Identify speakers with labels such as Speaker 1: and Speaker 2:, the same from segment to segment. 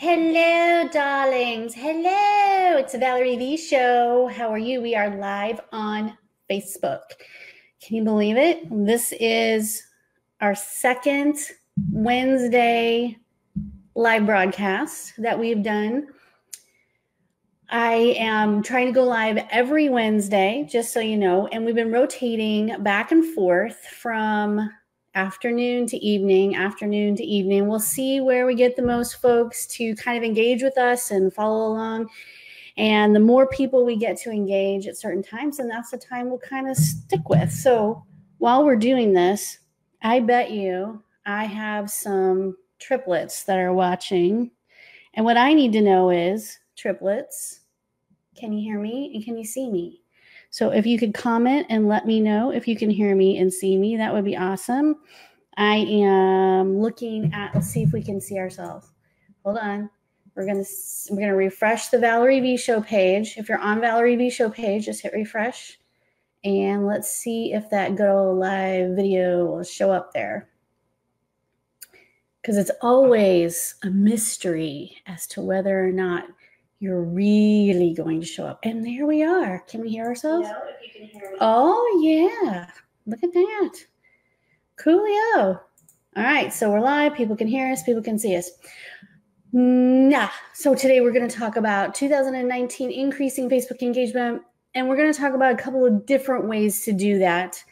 Speaker 1: Hello, darlings. Hello. It's the Valerie V Show. How are you? We are live on Facebook. Can you believe it? This is our second Wednesday live broadcast that we've done. I am trying to go live every Wednesday, just so you know, and we've been rotating back and forth from afternoon to evening. We'll see where we get the most folks to kind of engage with us and follow along. And the more people we get to engage at certain times, and that's the time we'll kind of stick with. So while we're doing this, I bet you I have some triplets that are watching. And what I need to know is, triplets, can you hear me and can you see me? So if you could comment and let me know if you can hear me and see me, that would be awesome. I am looking at, let's see if we can see ourselves. Hold on. We're gonna refresh the Valerie V Show page. If you're on Valerie V Show page, just hit refresh. And let's see if that go live video will show up there. Because it's always a mystery as to whether or not you're really going to show up. And there we are. Can we hear ourselves?
Speaker 2: No, if you can hear me.
Speaker 1: Oh, yeah. Look at that. Coolio. All right, so we're live. People can hear us. People can see us. So today we're going to talk about 2019 increasing Facebook engagement, and we're going to talk about a couple of different ways to do that.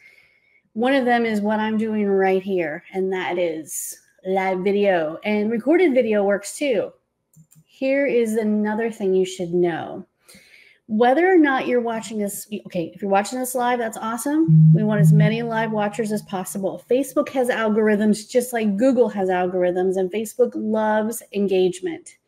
Speaker 1: One of them is what I'm doing right here, and that is live video, and recorded video works too. Here is another thing you should know. Whether or not you're watching this, okay, if you're watching this live, that's awesome. We want as many live watchers as possible. Facebook has algorithms just like Google has algorithms, and Facebook loves engagement.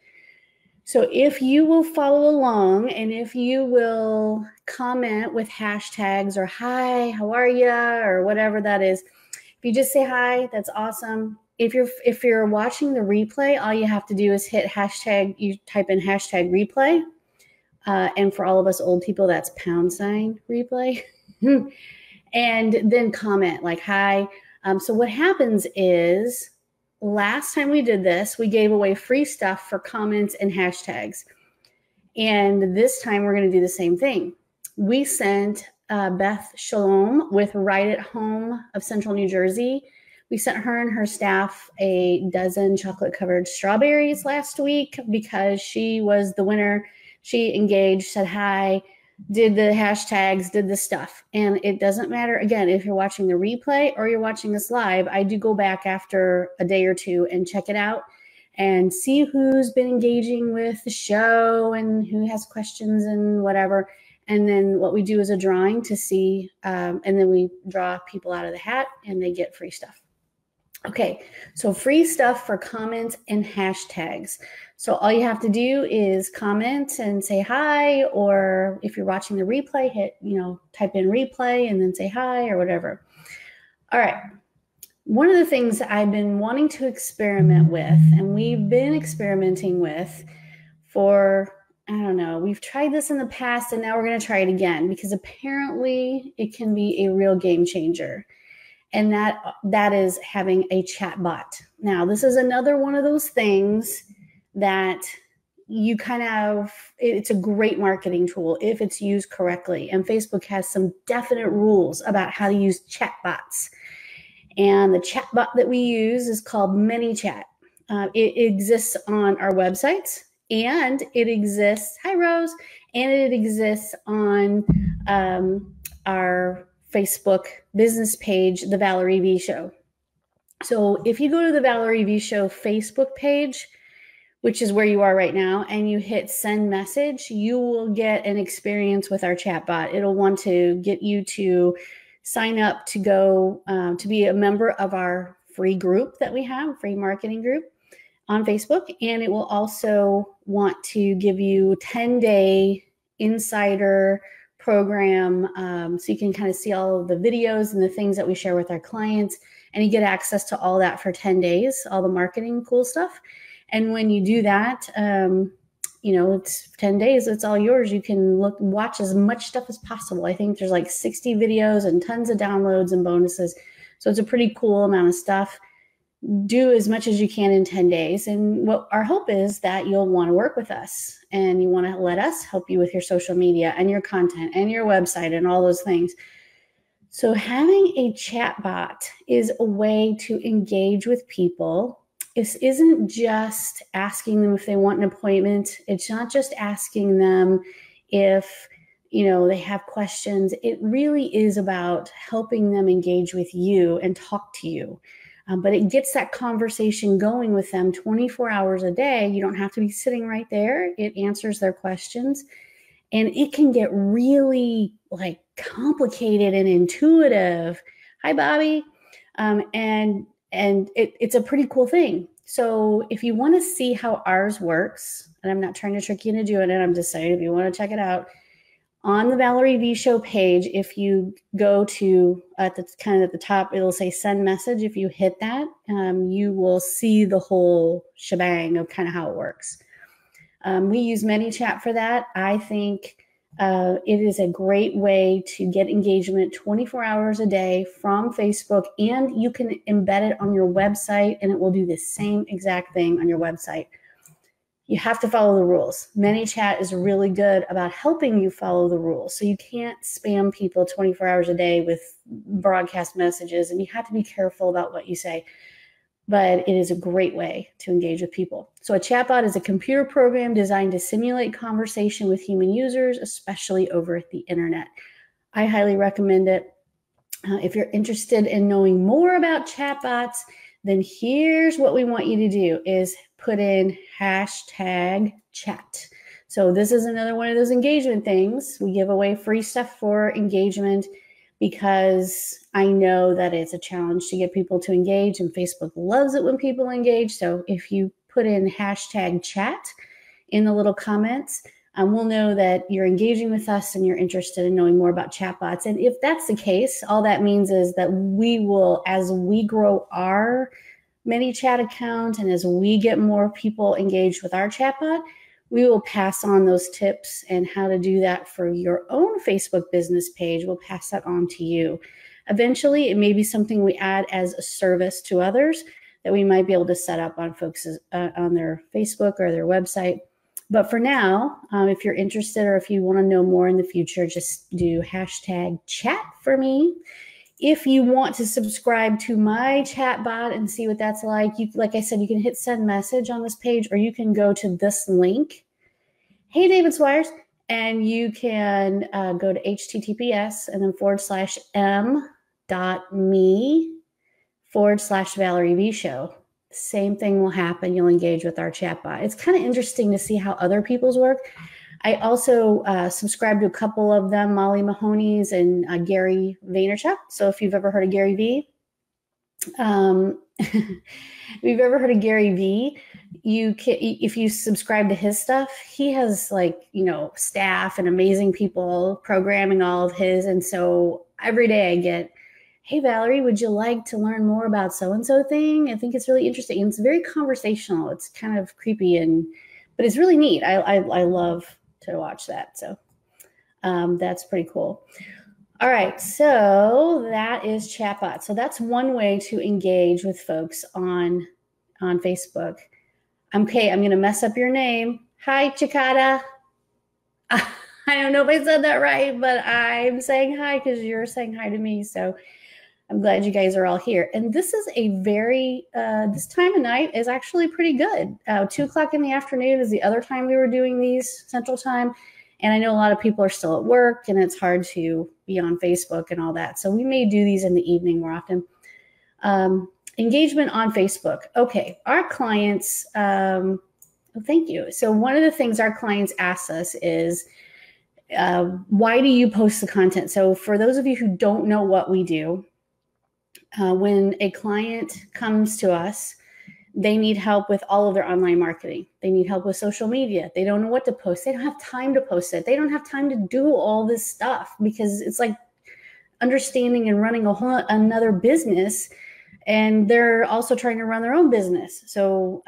Speaker 1: So if you will follow along and if you will comment with hashtags or hi, how are ya, or whatever that is, if you just say hi, that's awesome. If you're watching the replay, all you have to do is hit hashtag, you type in hashtag replay. And for all of us old people, that's # replay. And then comment like, hi. So what happens is last time we did this, we gave away free stuff for comments and hashtags. And this time we're going to do the same thing. We sent Beth Shalom with Right at Home of Central New Jersey. We sent her and her staff a dozen chocolate-covered strawberries last week because she was the winner. She engaged, said hi, did the hashtags, did the stuff. And it doesn't matter, again, if you're watching the replay or you're watching this live, I do go back after a day or two and check it out and see who's been engaging with the show and who has questions and whatever. And then what we do is a drawing to see, and then we draw people out of the hat and they get free stuff. Okay, so free stuff for comments and hashtags. So all you have to do is comment and say hi, or if you're watching the replay, hit, type in replay and then say hi or whatever. All right. One of the things I've been wanting to experiment with, and we've been experimenting with for, I don't know, we've tried this in the past and now we're going to try it again because apparently it can be a real game changer. And that is having a chat bot. Now, this is another one of those things that you it's a great marketing tool if it's used correctly. And Facebook has some definite rules about how to use chat bots. And the chat bot that we use is called ManyChat. It exists on our websites, and it exists, hi Rose, and it exists on our Facebook business page, The Valerie V Show. So if you go to the Valerie V Show Facebook page, which is where you are right now, and you hit send message, you will get an experience with our chatbot. It'll want to get you to sign up to go to be a member of our free group that we have, free marketing group on Facebook. And it will also want to give you 10-day insider program, so you can kind of see all of the videos and the things that we share with our clients, and you get access to all that for 10 days, all the marketing cool stuff. And when you do that, it's 10 days, it's all yours. You can watch as much stuff as possible. I think there's like 60 videos and tons of downloads and bonuses. So it's a pretty cool amount of stuff. do as much as you can in 10 days. And what our hope is that you'll want to work with us and you want to let us help you with your social media and your content and your website and all those things. So having a chatbot is a way to engage with people. This isn't just asking them if they want an appointment. It's not just asking them if they have questions. It really is about helping them engage with you and talk to you. But it gets that conversation going with them 24 hours a day. You don't have to be sitting right there. It answers their questions. And it can get really complicated and intuitive. Hi, Bobby. And it's a pretty cool thing. So if you want to see how ours works, and I'm not trying to trick you into doing it, I'm just saying if you want to check it out, on the Valerie V Show page, if you go to at the top, it'll say send message. If you hit that, you will see the whole shebang of kind of how it works. We use ManyChat for that. I think it is a great way to get engagement 24 hours a day from Facebook, and you can embed it on your website, and it will do the same exact thing on your website. You have to follow the rules. ManyChat is really good about helping you follow the rules. So you can't spam people 24 hours a day with broadcast messages, and you have to be careful about what you say. But it is a great way to engage with people. So a chatbot is a computer program designed to simulate conversation with human users, especially over the internet. I highly recommend it. If you're interested in knowing more about chatbots, then here's what we want you to do is put in #chat. So this is another one of those engagement things. We give away free stuff for engagement because I know that it's a challenge to get people to engage, and Facebook loves it when people engage. So if you put in #chat in the little comments, we'll know that you're engaging with us and you're interested in knowing more about chatbots. And if that's the case, all that means is that we will, as we grow our ManyChat account and as we get more people engaged with our chatbot, we will pass on those tips and how to do that for your own Facebook business page. We'll pass that on to you. Eventually, it may be something we add as a service to others that we might be able to set up on folks on their Facebook or their website. But for now, if you're interested or if you want to know more in the future, just do #chat for me. If you want to subscribe to my chatbot and see what that's like, like I said, you can hit send message on this page, or you can go to this link. Hey, David Swires. And you can go to https and then /m.me/Valerie V Show. Same thing will happen. You'll engage with our chatbot. It's kind of interesting to see how other people's work. I also subscribe to a couple of them, Molly Mahoney's and Gary Vaynerchuk. So if you've ever heard of Gary V, if you've ever heard of Gary V, you can, if you subscribe to his stuff, he has staff and amazing people programming all of his. And so every day I get, hey, Valerie, would you like to learn more about so-and-so thing? I think it's really interesting. And it's very conversational. It's kind of creepy, but it's really neat. I love to watch that. So that's pretty cool. All right, so that is chatbot. So that's one way to engage with folks on Facebook. Okay, I'm going to mess up your name. Hi, Chicada. I don't know if I said that right, but I'm saying hi because you're saying hi to me. So I'm glad you guys are all here. And this is a very, this time of night is actually pretty good. 2 o'clock in the afternoon is the other time we were doing these, Central Time. And I know a lot of people are still at work and it's hard to be on Facebook and all that. So we may do these in the evening more often. Engagement on Facebook. Okay, our clients, thank you. So one of the things our clients ask us is, why do you post the content? So for those of you who don't know what we do, when a client comes to us, they need help with all of their online marketing. They need help with social media. They don't know what to post. They don't have time to post it. They don't have time to do all this stuff because it's like understanding and running another business. And they're also trying to run their own business. So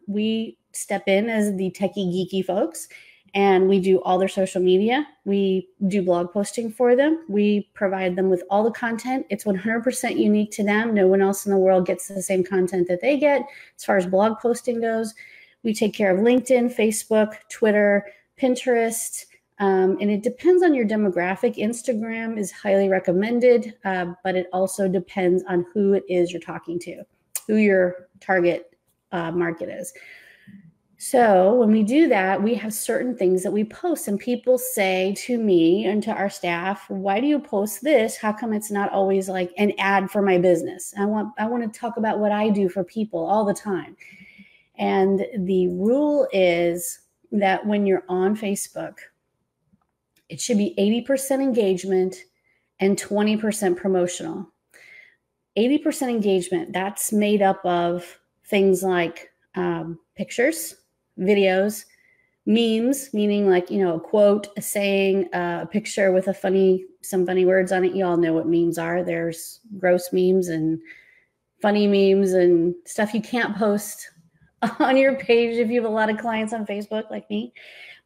Speaker 1: we step in as the techie geeky folks and we do all their social media. We do blog posting for them. We provide them with all the content. It's 100% unique to them. No one else in the world gets the same content that they get as far as blog posting goes. We take care of LinkedIn, Facebook, Twitter, Pinterest, and it depends on your demographic. Instagram is highly recommended, but it also depends on who it is you're talking to, who your target market is. So when we do that, we have certain things that we post, and people say to me and to our staff, why do you post this? How come it's not always like an ad for my business? I want to talk about what I do for people all the time. And the rule is that when you're on Facebook, it should be 80% engagement and 20% promotional. 80% engagement, that's made up of things like pictures, videos, memes, meaning like, a quote, a saying, a picture with some funny words on it. You all know what memes are. There's gross memes and funny memes and stuff you can't post on your page if you have a lot of clients on Facebook like me,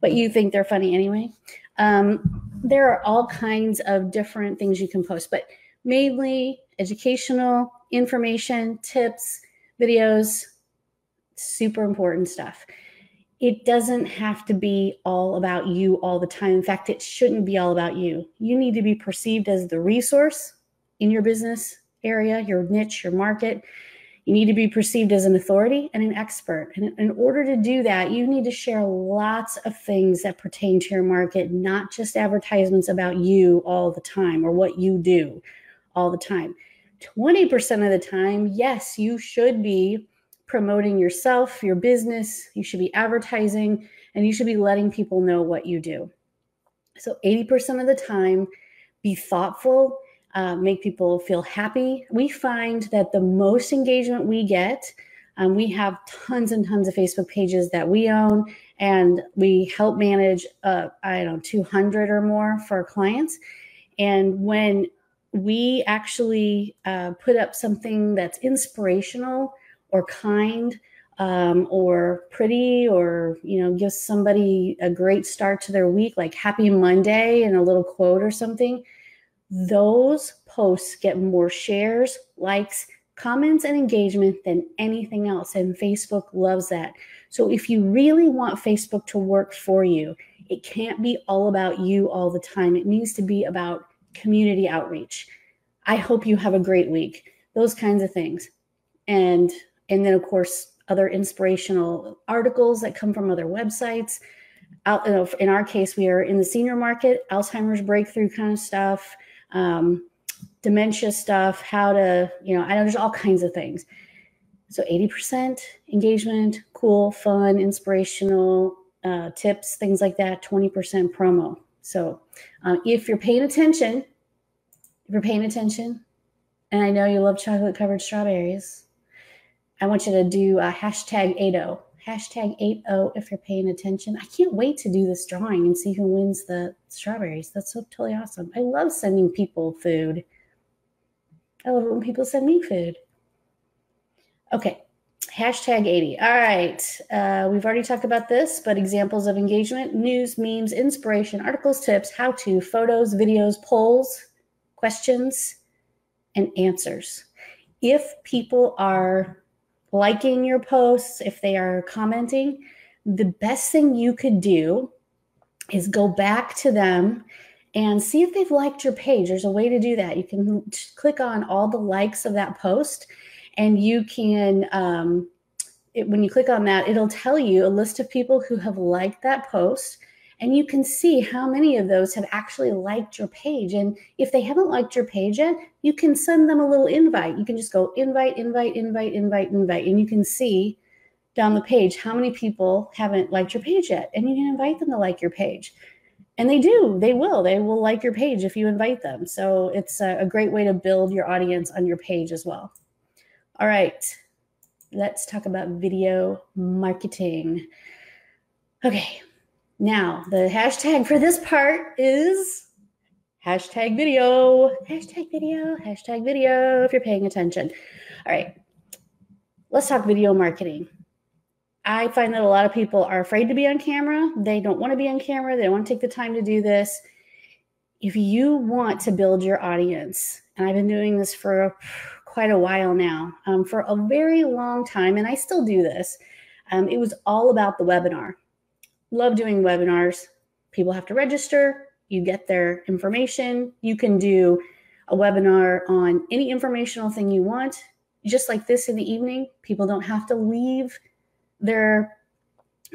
Speaker 1: but you think they're funny anyway. There are all kinds of different things you can post, but mainly educational, information, tips, videos, super important stuff. It doesn't have to be all about you all the time. In fact, it shouldn't be all about you. You need to be perceived as the resource in your business area, your niche, your market. You need to be perceived as an authority and an expert. And in order to do that, you need to share lots of things that pertain to your market, not just advertisements about you all the time or what you do all the time. 20% of the time, yes, you should be promoting yourself, your business, you should be advertising, and you should be letting people know what you do. So 80% of the time, be thoughtful, make people feel happy. We find that the most engagement we get, we have tons and tons of Facebook pages that we own, and we help manage, 200 or more for our clients. And when we actually put up something that's inspirational or kind, or pretty, or, give somebody a great start to their week, like Happy Monday and a little quote or something, those posts get more shares, likes, comments, and engagement than anything else. And Facebook loves that. So if you really want Facebook to work for you, it can't be all about you all the time. It needs to be about community outreach. I hope you have a great week. Those kinds of things. And then, of course, other inspirational articles that come from other websites. In our case, we are in the senior market, Alzheimer's breakthrough kind of stuff, dementia stuff, how to, there's all kinds of things. So 80% engagement, cool, fun, inspirational tips, things like that, 20% promo. So if you're paying attention, and I know you love chocolate covered strawberries, I want you to do hashtag 80. Hashtag 80 if you're paying attention. I can't wait to do this drawing and see who wins the strawberries. That's so totally awesome. I love sending people food. I love it when people send me food. Okay, hashtag 80. All right, we've already talked about this, but examples of engagement: news, memes, inspiration, articles, tips, how-to, photos, videos, polls, questions, and answers. If people are liking your posts, if they are commenting, the best thing you could do is go back to them and see if they've liked your page. There's a way to do that. You can click on all the likes of that post, and you can, when you click on that, it'll tell you a list of people who have liked that post, and you can see how many of those have actually liked your page. And if they haven't liked your page yet, you can send them a little invite. You can just go invite, and you can see down the page how many people haven't liked your page yet, and you can invite them to like your page. And they will like your page if you invite them. So it's a great way to build your audience on your page as well. All right, let's talk about video marketing. Okay. Now, the hashtag for this part is hashtag video, if you're paying attention. All right, let's talk video marketing. I find that a lot of people are afraid to be on camera. They don't want to be on camera. They don't want to take the time to do this. If you want to build your audience, and I've been doing this for quite a while now, for a very long time, and I still do this, it was all about the webinar. Love doing webinars. People have to register. You get their information. You can do a webinar on any informational thing you want, just like this in the evening. People don't have to leave their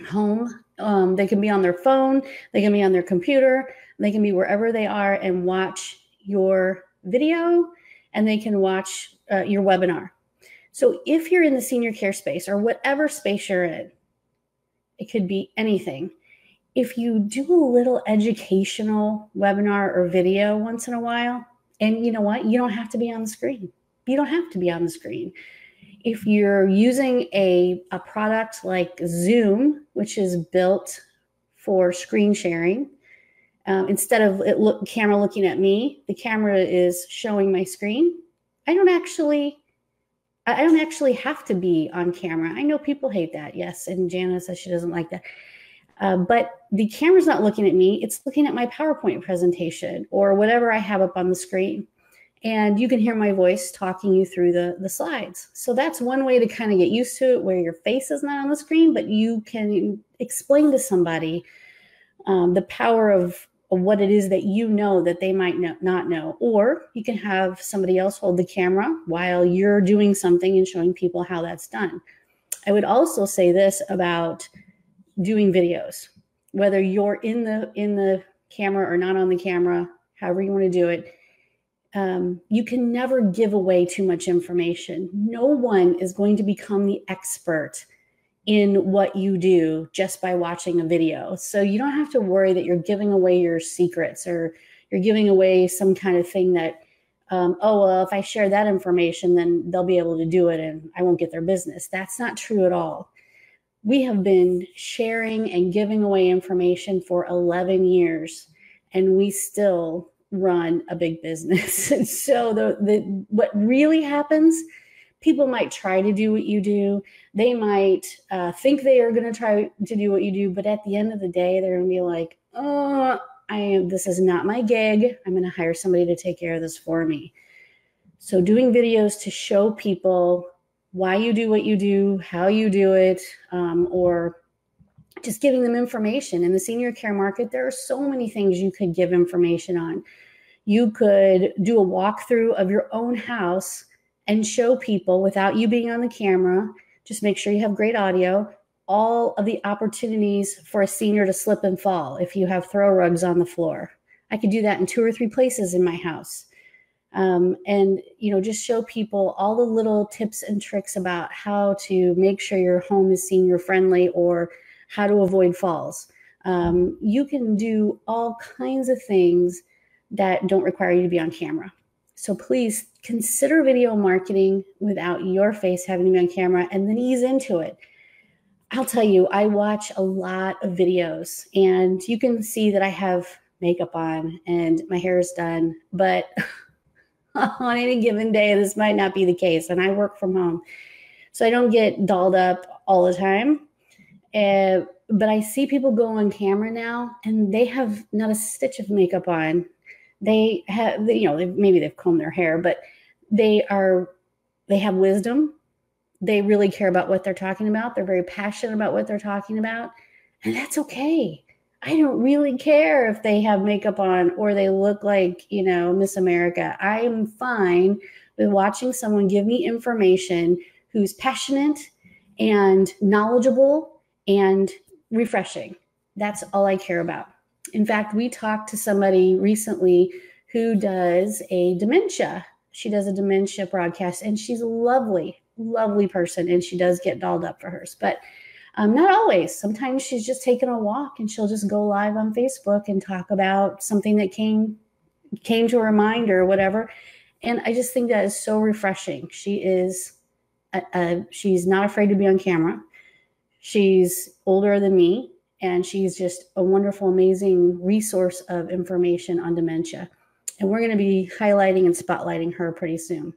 Speaker 1: home. They can be on their phone. They can be on their computer. They can be wherever they are and watch your video, and they can watch your webinar. So if you're in the senior care space or whatever space you're in, it could be anything. If you do a little educational webinar or video once in a while, and you know what? You don't have to be on the screen. You don't have to be on the screen. If you're using a product like Zoom, which is built for screen sharing, instead of camera looking at me, the camera is showing my screen. I don't actually have to be on camera. I know people hate that. Yes, and Jana says she doesn't like that. But the camera's not looking at me. It's looking at my PowerPoint presentation or whatever I have up on the screen. And you can hear my voice talking you through the slides. So that's one way to kind of get used to it, where your face is not on the screen, but you can explain to somebody the power of what it is that you know that they might not know. Or you can have somebody else hold the camera while you're doing something and showing people how that's done. I would also say this about doing videos, whether you're in the camera or not on the camera, however you want to do it. You can never give away too much information. No one is going to become the expert in what you do just by watching a video. So you don't have to worry that you're giving away your secrets or you're giving away some kind of thing that, if I share that information, then they'll be able to do it and I won't get their business. That's not true at all. We have been sharing and giving away information for 11 years, and we still run a big business. And so what really happens, people might try to do what you do. They might think they are going to try to do what you do, but at the end of the day, they're going to be like, this is not my gig. I'm going to hire somebody to take care of this for me. So doing videos to show people why you do what you do, how you do it, or just giving them information. In the senior care market, there are so many things you could give information on. You could do a walkthrough of your own house and show people, without you being on the camera, just make sure you have great audio, all of the opportunities for a senior to slip and fall if you have throw rugs on the floor. I could do that in 2 or 3 places in my house. And just show people all the little tips and tricks about how to make sure your home is senior friendly or how to avoid falls. You can do all kinds of things that don't require you to be on camera. So please consider video marketing without your face having to be on camera, and then ease into it. I'll tell you, I watch a lot of videos, and you can see that I have makeup on and my hair is done, but on any given day, this might not be the case. And I work from home, so I don't get dolled up all the time. But I see people go on camera now, and they have not a stitch of makeup on. They have, maybe they've combed their hair, but they have wisdom. They really care about what they're talking about. They're very passionate about what they're talking about, and that's okay. I don't really care if they have makeup on or they look like, Miss America. I'm fine with watching someone give me information who's passionate and knowledgeable and refreshing. That's all I care about. In fact, we talked to somebody recently who does a dementia. She does a dementia broadcast, and she's a lovely, lovely person, and she does get dolled up for hers. But not always. Sometimes she's just taking a walk and she'll just go live on Facebook and talk about something that came to her mind or whatever. And I just think that is so refreshing. She is, she's not afraid to be on camera. She's older than me, and she's just a wonderful, amazing resource of information on dementia. And we're going to be highlighting and spotlighting her pretty soon.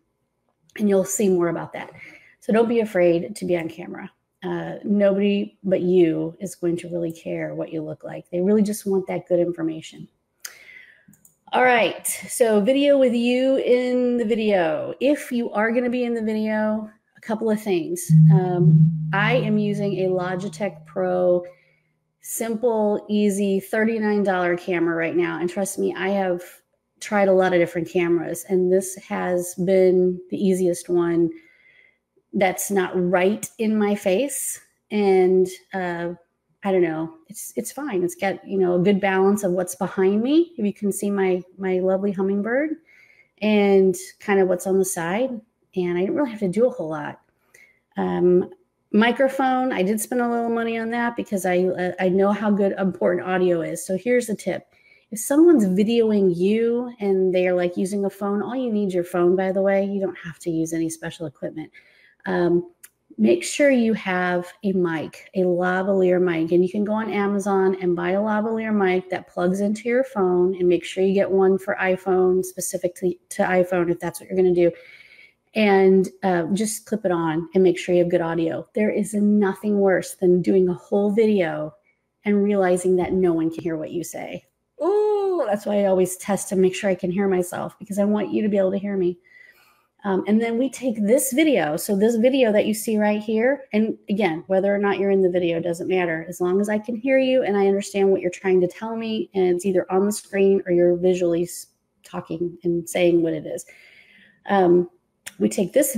Speaker 1: And you'll see more about that. So don't be afraid to be on camera. Nobody but you is going to really care what you look like. They really just want that good information. All right, so video with you in the video. If you are going to be in the video, a couple of things. I am using a Logitech Pro simple, easy $39 camera right now. And trust me, I have tried a lot of different cameras, and this has been the easiest one that's not right in my face. And I don't know, it's fine. It's got, a good balance of what's behind me. If you can see my lovely hummingbird and kind of what's on the side. And I didn't really have to do a whole lot. Microphone, I did spend a little money on that because I know how good important audio is. So here's the tip. If someone's videoing you and they're like using a phone, all you need is your phone, by the way. You don't have to use any special equipment. Make sure you have a mic, a lavalier mic, and you can go on Amazon and buy a lavalier mic that plugs into your phone, and make sure you get one for iPhone, specific to iPhone, if that's what you're going to do. And just clip it on and make sure you have good audio. There is nothing worse than doing a whole video and realizing that no one can hear what you say. Oh, that's why I always test to make sure I can hear myself, because I want you to be able to hear me. And then we take this video. So this video that you see right here, and again, whether or not you're in the video doesn't matter. As long as I can hear you and I understand what you're trying to tell me, and it's either on the screen or you're visually talking and saying what it is. We take this.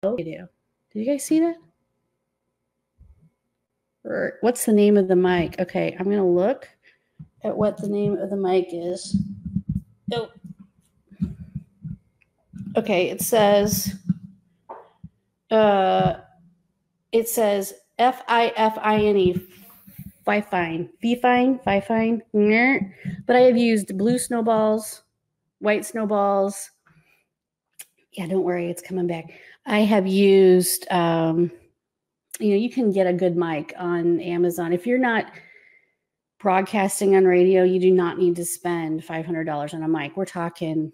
Speaker 1: Did you guys see that? Or what's the name of the mic? Okay, I'm going to look at what the name of the mic is. Oh. Okay, it says FIFINE, Fifine. But I have used blue snowballs, white snowballs. Yeah, don't worry, it's coming back. I have used, you can get a good mic on Amazon. If you're not broadcasting on radio, you do not need to spend $500 on a mic. We're talking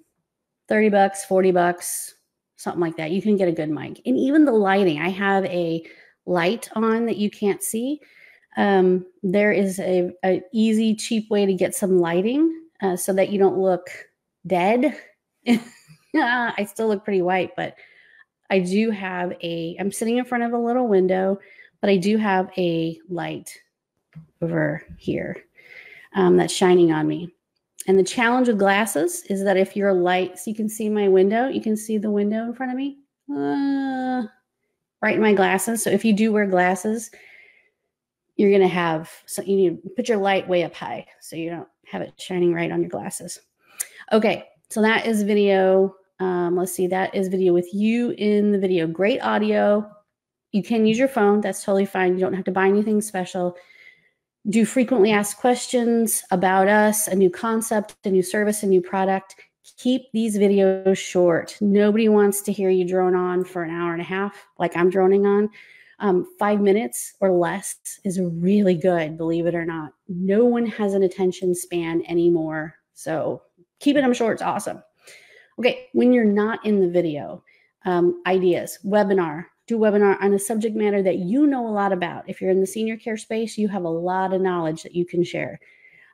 Speaker 1: $30, $40, something like that. You can get a good mic. And even the lighting, I have a light on that you can't see. There is a easy, cheap way to get some lighting so that you don't look dead. I still look pretty white, but I do have I'm sitting in front of a little window, but I do have a light over here that's shining on me. And the challenge with glasses is that if you're light, so you can see my window, you can see the window in front of me, right in my glasses. So if you do wear glasses, you're going to have, so you need to put your light way up high so you don't have it shining right on your glasses. Okay, so that is video. Let's see, that is video with you in the video. Great audio. You can use your phone. That's totally fine. You don't have to buy anything special. Do frequently asked questions about us, a new concept, a new service, a new product. Keep these videos short. Nobody wants to hear you drone on for an hour and a half like I'm droning on. 5 minutes or less is really good, believe it or not. No one has an attention span anymore. So keeping them short is awesome. Okay, when you're not in the video, ideas, webinar. Do a webinar on a subject matter that you know a lot about. If you're in the senior care space, you have a lot of knowledge that you can share.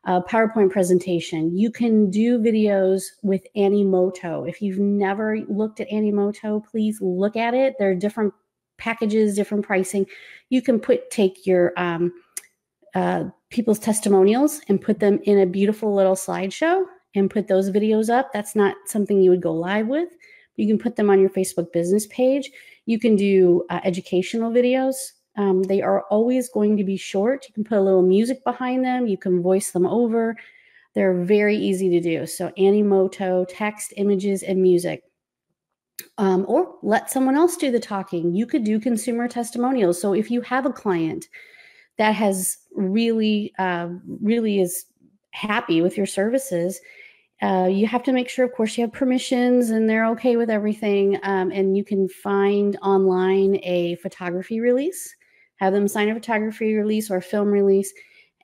Speaker 1: PowerPoint presentation. You can do videos with Animoto. If you've never looked at Animoto, please look at it. There are different packages, different pricing. You can take your people's testimonials and put them in a beautiful little slideshow and put those videos up. That's not something you would go live with. You can put them on your Facebook business page. You can do educational videos. They are always going to be short. You can put a little music behind them. You can voice them over. They're very easy to do. So Animoto, text, images, and music. Or let someone else do the talking. You could do consumer testimonials. So if you have a client that has really, really is happy with your services, you have to make sure, of course, you have permissions and they're okay with everything. And you can find online a photography release, have them sign a photography release or a film release,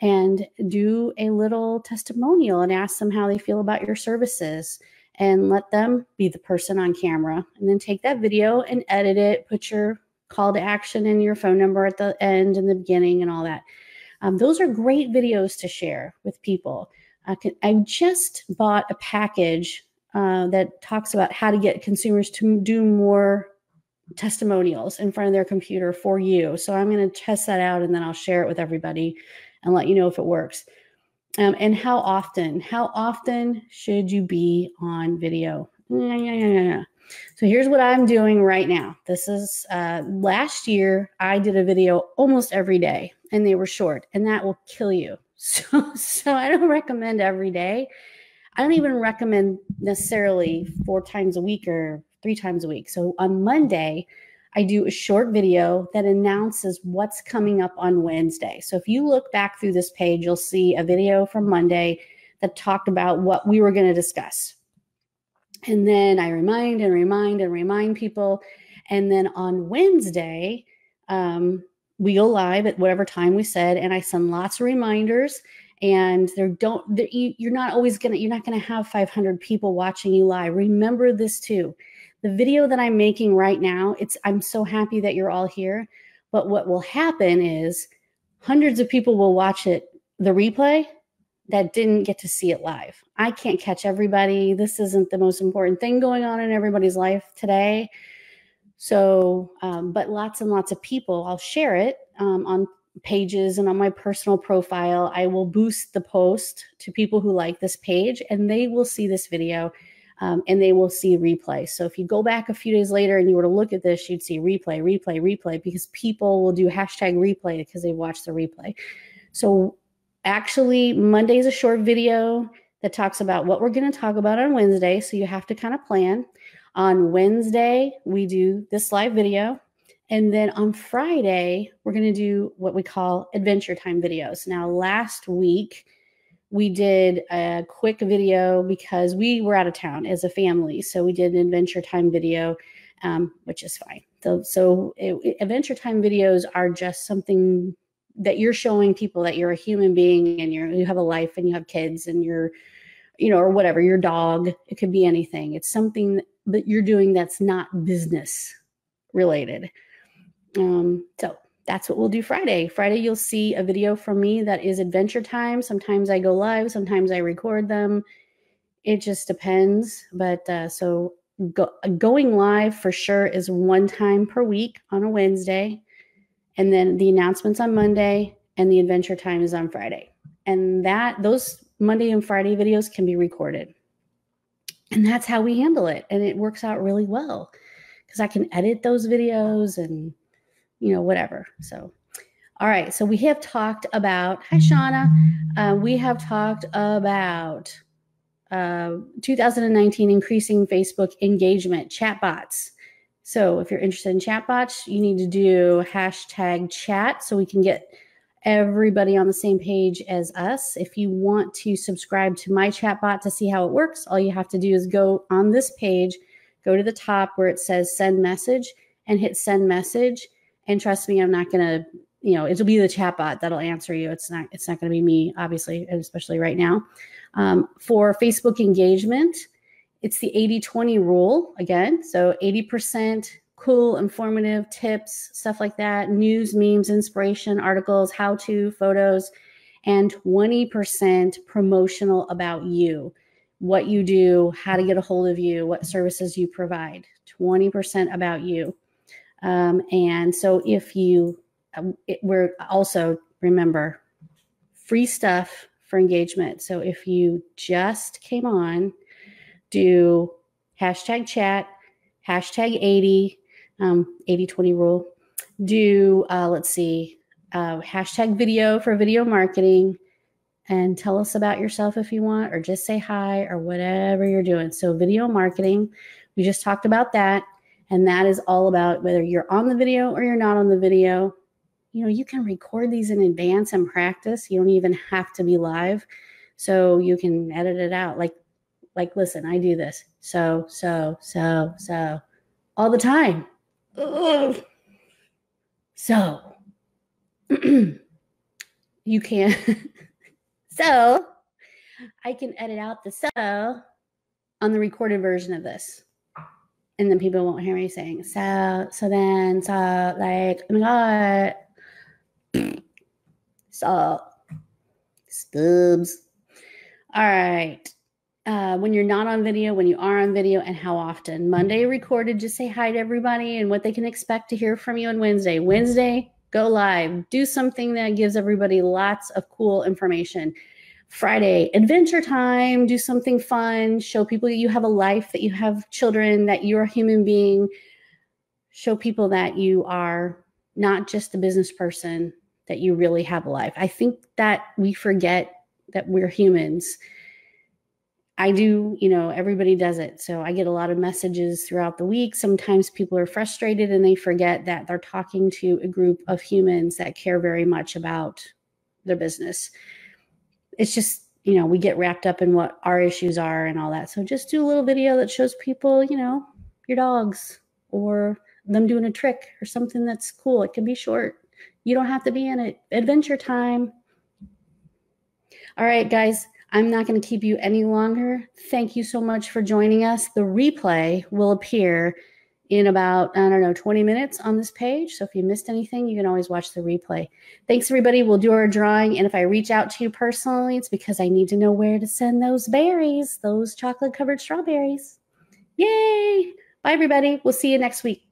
Speaker 1: and do a little testimonial and ask them how they feel about your services, and let them be the person on camera. And then take that video and edit it, put your call to action and your phone number at the end and the beginning and all that. Those are great videos to share with people. I just bought a package that talks about how to get consumers to do more testimonials in front of their computer for you. So I'm going to test that out, and then I'll share it with everybody and let you know if it works. And how often should you be on video? So here's what I'm doing right now. This is last year, I did a video almost every day, and they were short, and that will kill you. So I don't recommend every day. I don't even recommend necessarily 4 times a week or 3 times a week. So on Monday, I do a short video that announces what's coming up on Wednesday. So if you look back through this page, you'll see a video from Monday that talked about what we were going to discuss. And then I remind people. And then on Wednesday, we go live at whatever time we said, and I send lots of reminders. And you're not going to have 500 people watching you live. Remember this too. The video that I'm making right now, I'm so happy that you're all here. But what will happen is hundreds of people will watch the replay that didn't get to see it live. I can't catch everybody. This isn't the most important thing going on in everybody's life today. So, but lots and lots of people, I'll share it on pages and on my personal profile. I will boost the post to people who like this page, and they will see this video and they will see replay. So if you go back a few days later and you were to look at this, you'd see replay, because people will do hashtag replay because they watched the replay. So actually, Monday's a short video that talks about what we're going to talk about on Wednesday. So you have to kind of plan. On Wednesday, we do this live video. And then on Friday, we're going to do what we call Adventure Time videos. Now, last week, we did a quick video because we were out of town as a family. So we did an Adventure Time video, which is fine. So Adventure Time videos are just something that you're showing people that you're a human being and you have a life and you have kids and you're, or whatever, your dog. It could be anything. It's something that you're doing that's not business related. So that's what we'll do Friday. Friday, you'll see a video from me that is Adventure Time. Sometimes I go live, sometimes I record them. It just depends. But so going live for sure is 1 time per week on a Wednesday. And then the announcements on Monday, and the Adventure Time is on Friday. And those Monday and Friday videos can be recorded. And that's how we handle it. And it works out really well because I can edit those videos and, whatever. So, all right. So we have talked about, hi, Shauna. We have talked about 2019 increasing Facebook engagement, chatbots. So if you're interested in chatbots, you need to do #chat so we can get everybody on the same page as us. If you want to subscribe to my chatbot to see how it works, all you have to do is go on this page, go to the top where it says send message, and hit send message. And trust me, I'm not going to, it'll be the chatbot that'll answer you. It's not going to be me, obviously, especially right now. For Facebook engagement, it's the 80-20 rule again. So 80% cool, informative tips, stuff like that, news, memes, inspiration, articles, how-to, photos, and 20% promotional about you, what you do, how to get a hold of you, what services you provide, 20% about you. And so if we're also, remember, free stuff for engagement. So if you just came on, do #chat, #80, 80-20 rule. Do, hashtag video for video marketing, and tell us about yourself if you want, or just say hi or whatever you're doing. So video marketing, we just talked about that. And that is all about whether you're on the video or you're not on the video. you can record these in advance and practice. You don't even have to be live. So you can edit it out. Like, listen, I do this. So all the time. Ugh. So you can, so I can edit out the so on the recorded version of this. And then people won't hear me saying, so like, oh my God. So, stubs. All right. When you're not on video, when you are on video, and how often. Monday recorded, just say hi to everybody and what they can expect to hear from you on Wednesday. Wednesday, go live. Do something that gives everybody lots of cool information. Friday, adventure time. Do something fun. Show people that you have a life, that you have children, that you're a human being. Show people that you are not just a business person, that you really have a life. I think that we forget that we're humans. I do, everybody does it. So I get a lot of messages throughout the week. Sometimes people are frustrated and they forget that they're talking to a group of humans that care very much about their business. It's just, we get wrapped up in what our issues are and all that. So just do a little video that shows people, your dogs or them doing a trick or something that's cool. It can be short. You don't have to be in it. Adventure time. All right, guys, I'm not going to keep you any longer. Thank you so much for joining us. The replay will appear in about, 20 minutes on this page. So if you missed anything, you can always watch the replay. Thanks, everybody. We'll do our drawing. And if I reach out to you personally, it's because I need to know where to send those berries, those chocolate-covered strawberries. Yay! Bye, everybody. We'll see you next week.